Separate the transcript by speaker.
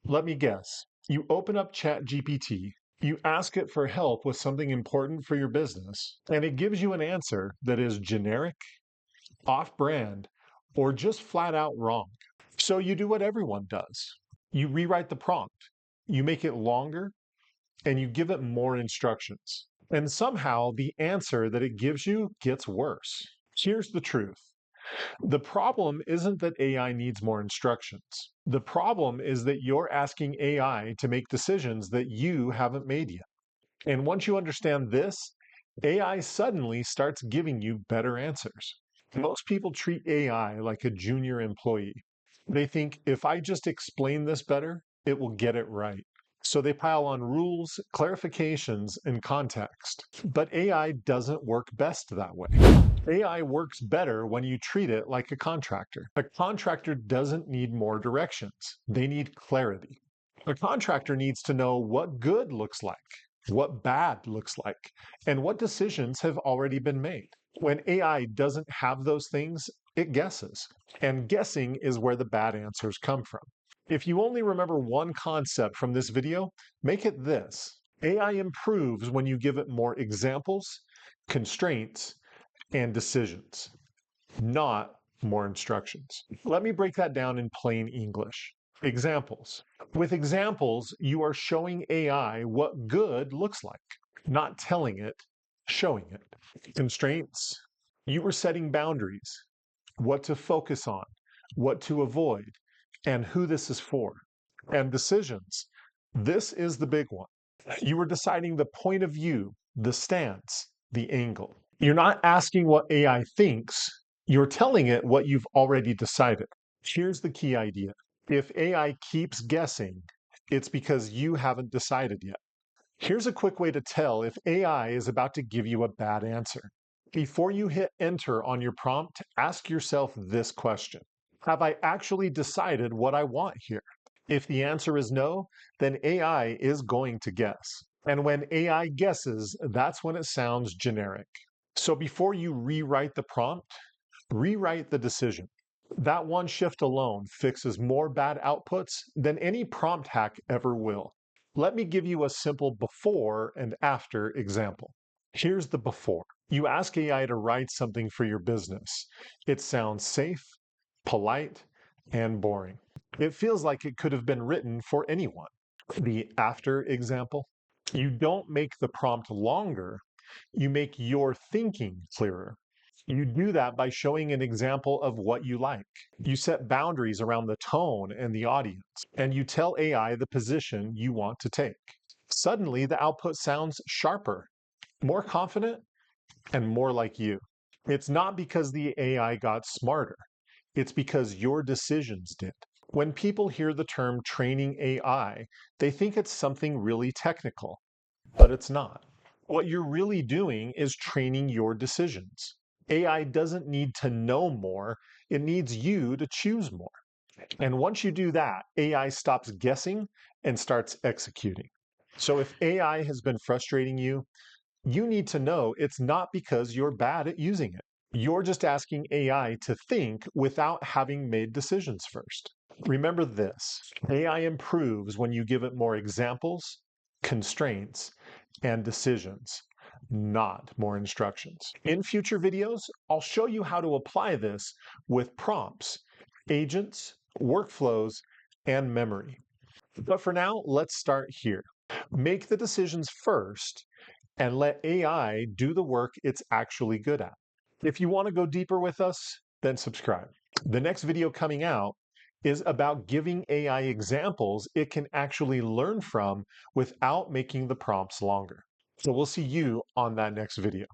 Speaker 1: Let me guess. You open up ChatGPT, you ask it for help with something important for your business, and it gives you an answer that is generic, off brand, or just flat out wrong. So you do what everyone does. You rewrite the prompt, you make it longer, and you give it more instructions. And somehow the answer that it gives you gets worse. Here's the truth. The problem isn't that AI needs more instructions. The problem is that you're asking AI to make decisions that you haven't made yet. And once you understand this, AI suddenly starts giving you better answers. Most people treat AI like a junior employee. They think if I just explain this better, it will get it right. So they pile on rules, clarifications, and context. But AI doesn't work best that way. AI works better when you treat it like a contractor. A contractor doesn't need more directions. They need clarity. A contractor needs to know what good looks like, what bad looks like, and what decisions have already been made. When AI doesn't have those things, it guesses. And guessing is where the bad answers come from. If you only remember one concept from this video, make it this. AI improves when you give it more examples, constraints, and decisions, not more instructions. Let me break that down in plain English. Examples. With examples, you are showing AI what good looks like, not telling it, showing it. Constraints. You are setting boundaries, what to focus on, what to avoid, and who this is for. And decisions. This is the big one. You are deciding the point of view, the stance, the angle. You're not asking what AI thinks, you're telling it what you've already decided. Here's the key idea. If AI keeps guessing, it's because you haven't decided yet. Here's a quick way to tell if AI is about to give you a bad answer. Before you hit enter on your prompt, ask yourself this question. Have I actually decided what I want here? If the answer is no, then AI is going to guess. And when AI guesses, that's when it sounds generic. So before you rewrite the prompt, rewrite the decision. That one shift alone fixes more bad outputs than any prompt hack ever will. Let me give you a simple before and after example. Here's the before. You ask AI to write something for your business. It sounds safe, polite, and boring. It feels like it could have been written for anyone. The after example. You don't make the prompt longer, you make your thinking clearer. You do that by showing an example of what you like. You set boundaries around the tone and the audience, and you tell AI the position you want to take. Suddenly, the output sounds sharper, more confident, and more like you. It's not because the AI got smarter, it's because your decisions did. When people hear the term training AI, they think it's something really technical, but it's not. What you're really doing is training your decisions. AI doesn't need to know more, it needs you to choose more. And once you do that, AI stops guessing and starts executing. So if AI has been frustrating you, you need to know it's not because you're bad at using it. You're just asking AI to think without having made decisions first. Remember this, AI improves when you give it more examples, constraints, and decisions, not more instructions. In future videos, I'll show you how to apply this with prompts, agents, workflows, and memory. But for now, let's start here. Make the decisions first and let AI do the work it's actually good at. If you want to go deeper with us, then subscribe. The next video coming out is about giving AI examples it can actually learn from without making the prompts longer. So we'll see you on that next video.